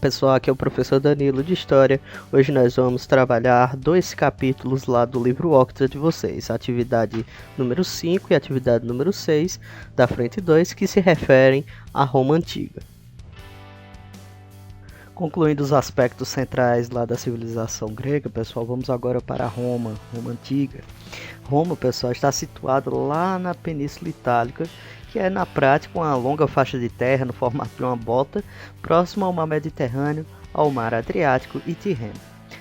Pessoal, aqui é o professor Danilo de História. Hoje nós vamos trabalhar 2 capítulos lá do livro Octa de vocês, a atividade número 5 e a atividade número 6 da frente 2, que se referem à Roma Antiga. Concluindo os aspectos centrais lá da civilização grega, pessoal, vamos agora para Roma Antiga. Roma, pessoal, está situado lá na Península Itálica, que é na prática uma longa faixa de terra no formato de uma bota, próximo ao mar Mediterrâneo, ao mar Adriático e Tirreno.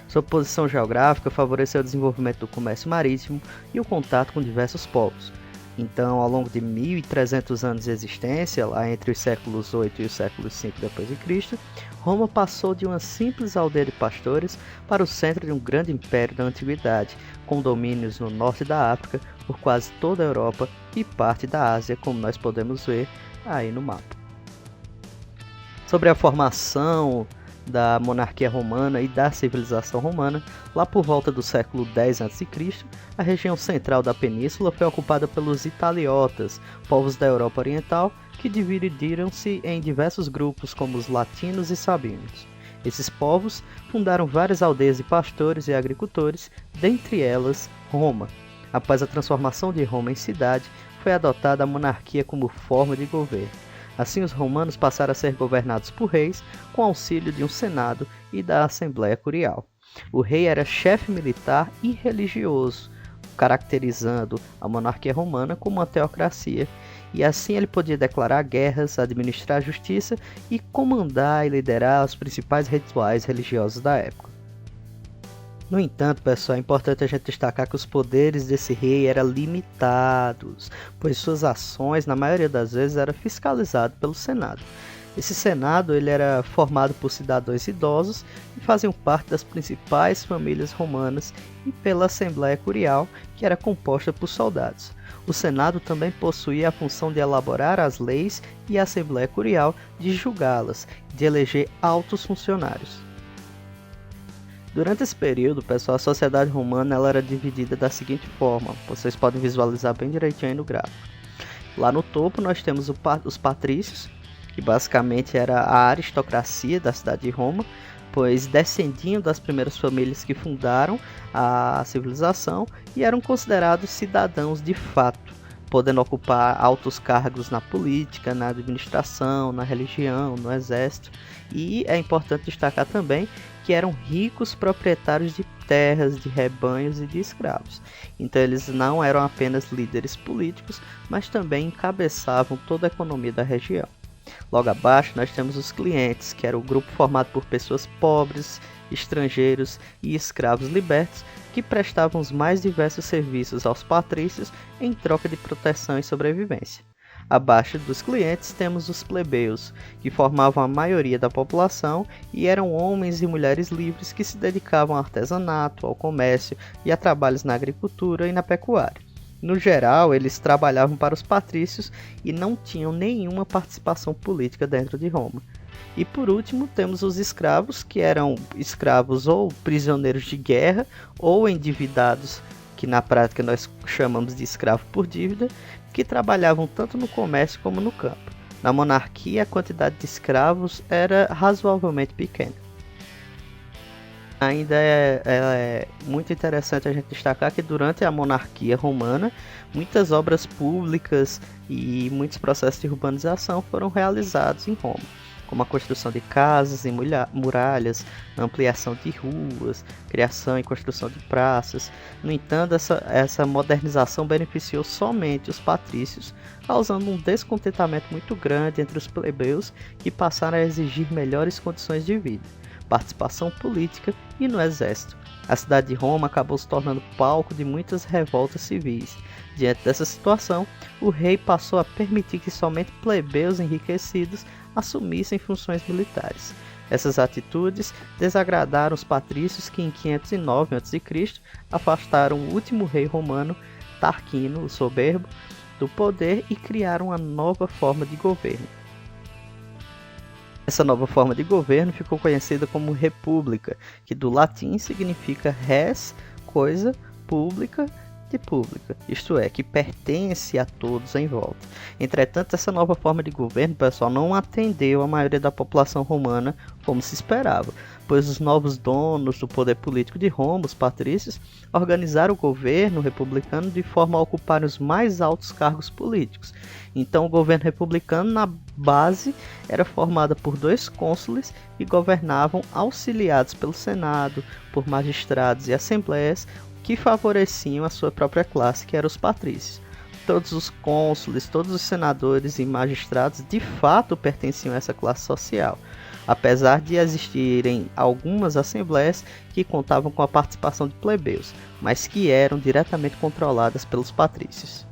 Sua posição geográfica favoreceu o desenvolvimento do comércio marítimo e o contato com diversos povos. Então, ao longo de 1.300 anos de existência, lá entre os séculos 8 e os séculos 5 d.C., Roma passou de uma simples aldeia de pastores para o centro de um grande império da antiguidade, com domínios no norte da África, por quase toda a Europa e parte da Ásia, como nós podemos ver aí no mapa. Sobre a formação da monarquia romana e da civilização romana, lá por volta do século X a.C., a região central da península foi ocupada pelos italiotas, povos da Europa Oriental, que dividiram-se em diversos grupos como os latinos e sabinos. Esses povos fundaram várias aldeias de pastores e agricultores, dentre elas Roma. Após a transformação de Roma em cidade, foi adotada a monarquia como forma de governo. Assim, os romanos passaram a ser governados por reis, com auxílio de um senado e da Assembleia Curial. O rei era chefe militar e religioso, caracterizando a monarquia romana como uma teocracia, e assim ele podia declarar guerras, administrar a justiça e comandar e liderar os principais rituais religiosos da época. No entanto, pessoal, é importante a gente destacar que os poderes desse rei eram limitados, pois suas ações, na maioria das vezes, eram fiscalizadas pelo Senado. Esse Senado ele era formado por cidadãos idosos que faziam parte das principais famílias romanas e pela Assembleia Curial, que era composta por soldados. O Senado também possuía a função de elaborar as leis e a Assembleia Curial de julgá-las, de eleger altos funcionários. Durante esse período, pessoal, a sociedade romana ela era dividida da seguinte forma, vocês podem visualizar bem direitinho aí no gráfico. Lá no topo nós temos os patrícios, que basicamente era a aristocracia da cidade de Roma, pois descendiam das primeiras famílias que fundaram a civilização e eram considerados cidadãos de fato, podendo ocupar altos cargos na política, na administração, na religião, no exército. E é importante destacar também que eram ricos proprietários de terras, de rebanhos e de escravos. Então eles não eram apenas líderes políticos, mas também encabeçavam toda a economia da região. Logo abaixo nós temos os clientes, que era o grupo formado por pessoas pobres, estrangeiros e escravos libertos, que prestavam os mais diversos serviços aos patrícios em troca de proteção e sobrevivência. Abaixo dos clientes temos os plebeus, que formavam a maioria da população e eram homens e mulheres livres que se dedicavam ao artesanato, ao comércio e a trabalhos na agricultura e na pecuária. No geral, eles trabalhavam para os patrícios e não tinham nenhuma participação política dentro de Roma. E por último, temos os escravos, que eram escravos ou prisioneiros de guerra ou endividados, que na prática nós chamamos de escravo por dívida, que trabalhavam tanto no comércio como no campo. Na monarquia, a quantidade de escravos era razoavelmente pequena. Ainda é muito interessante a gente destacar que durante a monarquia romana, muitas obras públicas e muitos processos de urbanização foram realizados em Roma, como a construção de casas e muralhas, ampliação de ruas, criação e construção de praças. No entanto, essa modernização beneficiou somente os patrícios, causando um descontentamento muito grande entre os plebeus, que passaram a exigir melhores condições de vida, participação política e no exército. A cidade de Roma acabou se tornando palco de muitas revoltas civis. Diante dessa situação, o rei passou a permitir que somente plebeus enriquecidos assumissem funções militares. Essas atitudes desagradaram os patrícios que em 509 a.C. afastaram o último rei romano, Tarquino, o Soberbo, do poder e criaram uma nova forma de governo. Essa nova forma de governo ficou conhecida como república, que do latim significa res, coisa, pública, de pública, isto é, que pertence a todos em volta. Entretanto, essa nova forma de governo, pessoal, não atendeu a maioria da população romana como se esperava, pois os novos donos do poder político de Roma, os patrícios, organizaram o governo republicano de forma a ocupar os mais altos cargos políticos. Então, o governo republicano, na base, era formado por 2 cônsules e governavam auxiliados pelo Senado, por magistrados e assembleias que favoreciam a sua própria classe, que eram os patrícios. Todos os cônsules, todos os senadores e magistrados de fato pertenciam a essa classe social, apesar de existirem algumas assembleias que contavam com a participação de plebeus, mas que eram diretamente controladas pelos patrícios.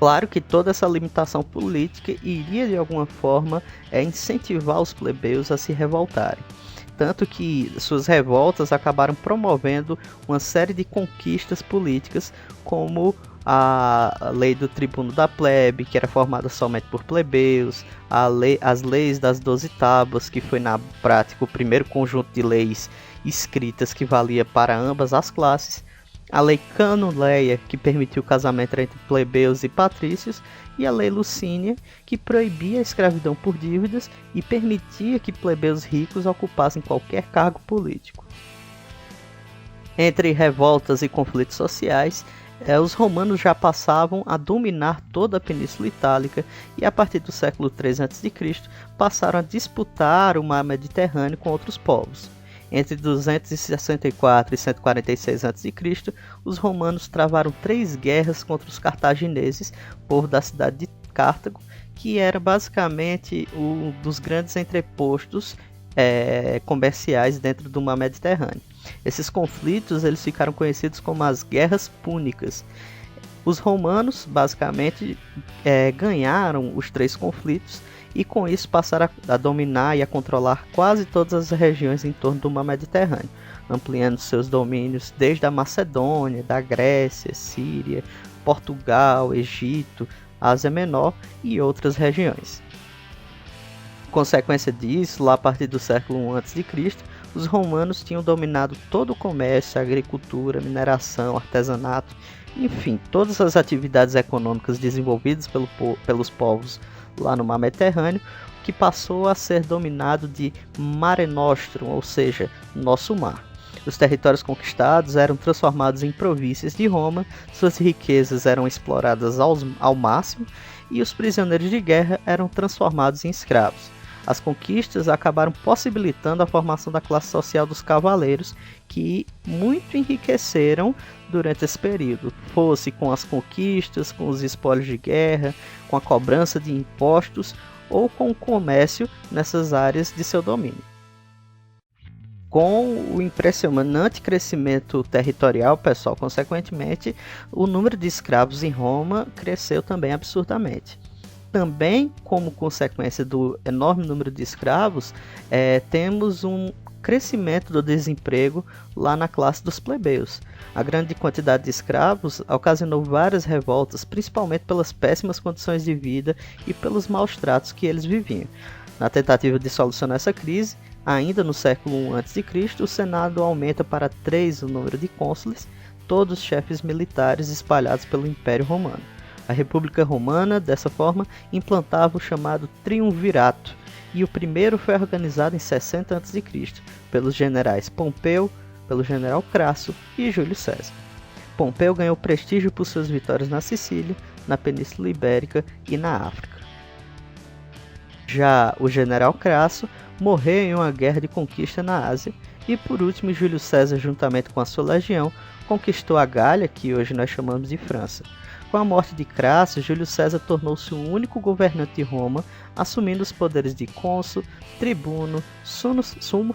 Claro que toda essa limitação política iria de alguma forma incentivar os plebeus a se revoltarem. Tanto que suas revoltas acabaram promovendo uma série de conquistas políticas, como a lei do tribuno da plebe, que era formada somente por plebeus, as leis das 12 tábuas, que foi na prática o primeiro conjunto de leis escritas que valia para ambas as classes, a lei Canuleia, que permitiu o casamento entre plebeus e patrícios, e a lei Lucínia, que proibia a escravidão por dívidas e permitia que plebeus ricos ocupassem qualquer cargo político. Entre revoltas e conflitos sociais, os romanos já passavam a dominar toda a Península Itálica e a partir do século III a.C. passaram a disputar o mar Mediterrâneo com outros povos. Entre 264 e 146 a.C., os romanos travaram 3 guerras contra os cartagineses, povo da cidade de Cartago, que era basicamente um dos grandes entrepostos comerciais dentro do mar Mediterrâneo. Esses conflitos eles ficaram conhecidos como as Guerras Púnicas. Os romanos basicamente ganharam os 3 conflitos e com isso passaram a dominar e a controlar quase todas as regiões em torno do mar Mediterrâneo, ampliando seus domínios desde a Macedônia, da Grécia, Síria, Portugal, Egito, Ásia Menor e outras regiões. Consequência disso, lá a partir do século I a.C., os romanos tinham dominado todo o comércio, a agricultura, mineração, artesanato, enfim, todas as atividades econômicas desenvolvidas pelos povos lá no mar Mediterrâneo, que passou a ser dominado de Mare Nostrum, ou seja, nosso mar. Os territórios conquistados eram transformados em províncias de Roma, suas riquezas eram exploradas ao máximo e os prisioneiros de guerra eram transformados em escravos. As conquistas acabaram possibilitando a formação da classe social dos cavaleiros, que muito enriqueceram durante esse período, fosse com as conquistas, com os espólios de guerra, com a cobrança de impostos ou com o comércio nessas áreas de seu domínio. Com o impressionante crescimento territorial, pessoal, consequentemente, o número de escravos em Roma cresceu também absurdamente. Também, como consequência do enorme número de escravos, temos um crescimento do desemprego lá na classe dos plebeus. A grande quantidade de escravos ocasionou várias revoltas, principalmente pelas péssimas condições de vida e pelos maus tratos que eles viviam. Na tentativa de solucionar essa crise, ainda no século I a.C., o Senado aumenta para 3 o número de cônsules, todos chefes militares espalhados pelo Império Romano. A República Romana, dessa forma, implantava o chamado Triunvirato, e o primeiro foi organizado em 60 a.C., pelos generais Pompeu, pelo general Crasso e Júlio César. Pompeu ganhou prestígio por suas vitórias na Sicília, na Península Ibérica e na África. Já o general Crasso morreu em uma guerra de conquista na Ásia, e por último Júlio César, juntamente com a sua legião, conquistou a Gália, que hoje nós chamamos de França. Com a morte de Crasso, Júlio César tornou-se o único governante de Roma, assumindo os poderes de cônsul, tribuno, sumo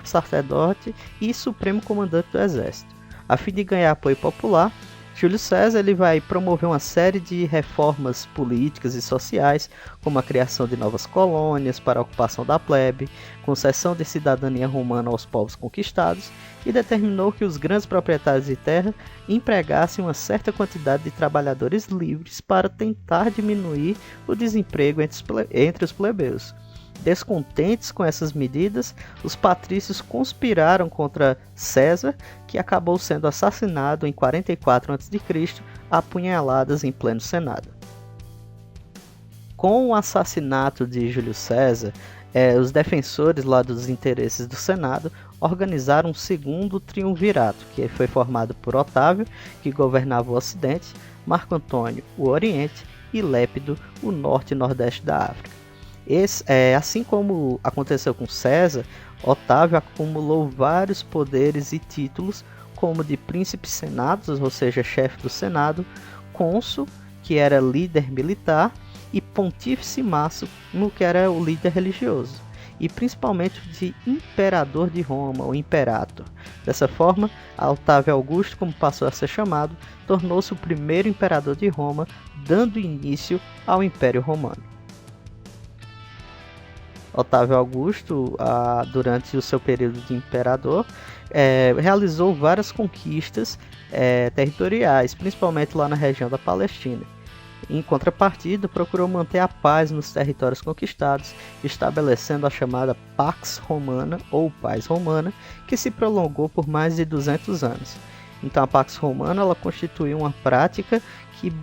sacerdote e supremo comandante do exército. A fim de ganhar apoio popular, Júlio César vai promover uma série de reformas políticas e sociais, como a criação de novas colônias para a ocupação da plebe, concessão de cidadania romana aos povos conquistados, e determinou que os grandes proprietários de terra empregassem uma certa quantidade de trabalhadores livres para tentar diminuir o desemprego entre os plebeus. Descontentes com essas medidas, os patrícios conspiraram contra César, que acabou sendo assassinado em 44 a.C., a apunhaladas em pleno Senado. Com o assassinato de Júlio César, os defensores lá dos interesses do Senado organizaram um segundo triunvirato, que foi formado por Otávio, que governava o Ocidente, Marco Antônio, o Oriente, e Lépido, o Norte e Nordeste da África. Assim como aconteceu com César, Otávio acumulou vários poderes e títulos, como de príncipe senatus, ou seja, chefe do Senado, cônsul, que era líder militar, e pontífice máximo, que era o líder religioso, e principalmente de imperador de Roma, o imperator. Dessa forma, Otávio Augusto, como passou a ser chamado, tornou-se o primeiro imperador de Roma, dando início ao Império Romano. Otávio Augusto, durante o seu período de imperador, realizou várias conquistas territoriais, principalmente lá na região da Palestina. Em contrapartida, procurou manter a paz nos territórios conquistados, estabelecendo a chamada Pax Romana, ou Paz Romana, que se prolongou por mais de 200 anos. Então a Pax Romana ela constituiu uma prática que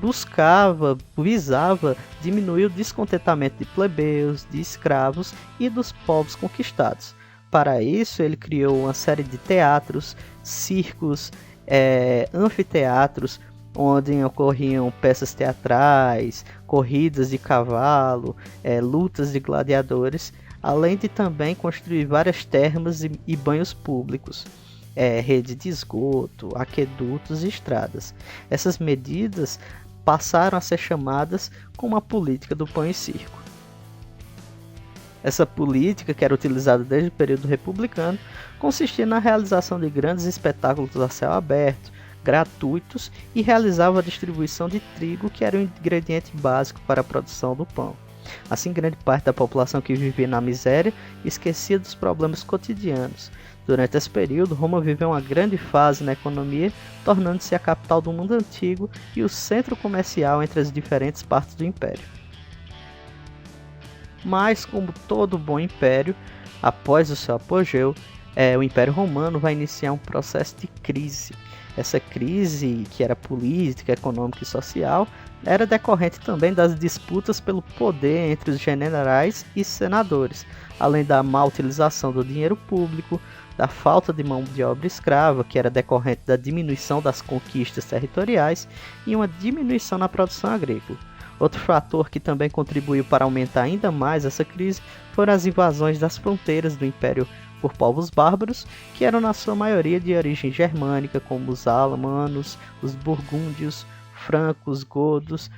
visava diminuir o descontentamento de plebeus, de escravos e dos povos conquistados. Para isso, ele criou uma série de teatros, circos, anfiteatros, onde ocorriam peças teatrais, corridas de cavalo, lutas de gladiadores, além de também construir várias termas e banhos públicos, rede de esgoto, aquedutos e estradas. Essas medidas passaram a ser chamadas como a política do pão e circo. Essa política, que era utilizada desde o período republicano, consistia na realização de grandes espetáculos a céu aberto, gratuitos, e realizava a distribuição de trigo, que era o ingrediente básico para a produção do pão. Assim, grande parte da população que vivia na miséria esquecia dos problemas cotidianos. Durante esse período, Roma viveu uma grande fase na economia, tornando-se a capital do mundo antigo e o centro comercial entre as diferentes partes do império. Mas, como todo bom império, após o seu apogeu, o Império Romano vai iniciar um processo de crise. Essa crise, que era política, econômica e social, era decorrente também das disputas pelo poder entre os generais e senadores, além da má utilização do dinheiro público, da falta de mão de obra escrava, que era decorrente da diminuição das conquistas territoriais, e uma diminuição na produção agrícola. Outro fator que também contribuiu para aumentar ainda mais essa crise foram as invasões das fronteiras do Império por povos bárbaros, que eram na sua maioria de origem germânica, como os alamanos, os burgúndios, francos, godos,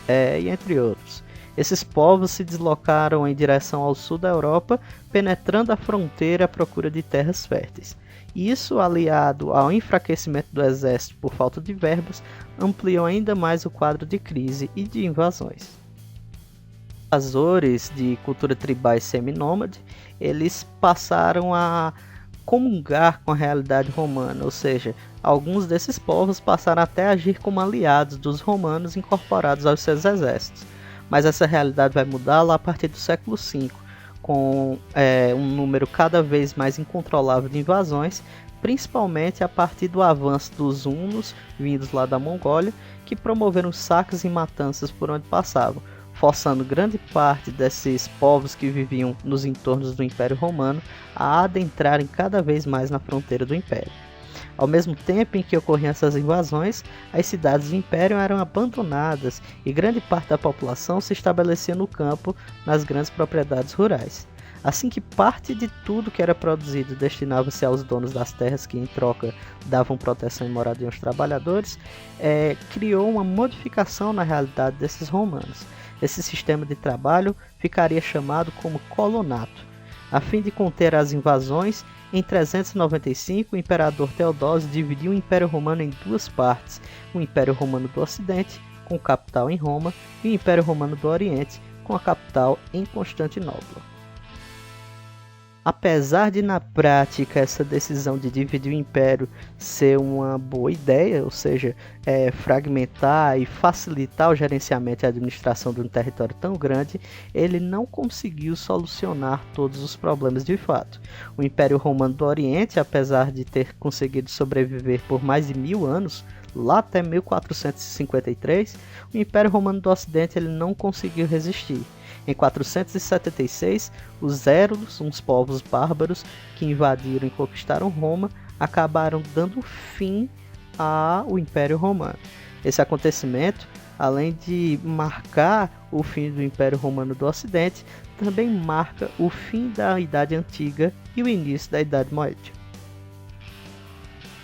e entre outros. Esses povos se deslocaram em direção ao sul da Europa, penetrando a fronteira à procura de terras férteis. Isso, aliado ao enfraquecimento do exército por falta de verbas, ampliou ainda mais o quadro de crise e de invasões. Invasores de cultura tribais seminômade, eles passaram a comungar com a realidade romana, ou seja, alguns desses povos passaram até a agir como aliados dos romanos incorporados aos seus exércitos. Mas essa realidade vai mudar lá a partir do século V, com um número cada vez mais incontrolável de invasões, principalmente a partir do avanço dos hunos, vindos lá da Mongólia, que promoveram saques e matanças por onde passavam, forçando grande parte desses povos que viviam nos entornos do Império Romano a adentrarem cada vez mais na fronteira do Império. Ao mesmo tempo em que ocorriam essas invasões, as cidades do Império eram abandonadas e grande parte da população se estabelecia no campo, nas grandes propriedades rurais. Assim que parte de tudo que era produzido destinava-se aos donos das terras, que em troca davam proteção e moradia aos trabalhadores, criou uma modificação na realidade desses romanos. Esse sistema de trabalho ficaria chamado como colonato. A fim de conter as invasões, em 395 o imperador Teodósio dividiu o Império Romano em duas partes, o Império Romano do Ocidente, com capital em Roma, e o Império Romano do Oriente, com a capital em Constantinopla. Apesar de na prática essa decisão de dividir o império ser uma boa ideia, ou seja, fragmentar e facilitar o gerenciamento e a administração de um território tão grande, ele não conseguiu solucionar todos os problemas de fato. O Império Romano do Oriente, apesar de ter conseguido sobreviver por mais de 1000 anos, lá até 1453, o Império Romano do Ocidente ele não conseguiu resistir. Em 476, os Érulos, uns povos bárbaros que invadiram e conquistaram Roma, acabaram dando fim ao Império Romano. Esse acontecimento, além de marcar o fim do Império Romano do Ocidente, também marca o fim da Idade Antiga e o início da Idade Média.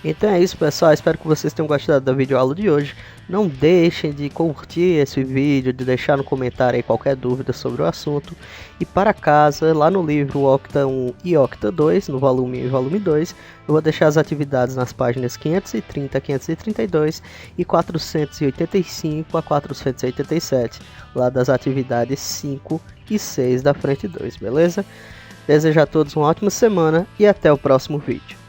Então é isso, pessoal, espero que vocês tenham gostado da videoaula de hoje. Não deixem de curtir esse vídeo, de deixar no comentário aí qualquer dúvida sobre o assunto. E para casa, lá no livro Octa 1 e Octa 2, no volume 1 e volume 2, eu vou deixar as atividades nas páginas 530 a 532 e 485 a 487, lá das atividades 5 e 6 da frente 2, beleza? Desejo a todos uma ótima semana e até o próximo vídeo.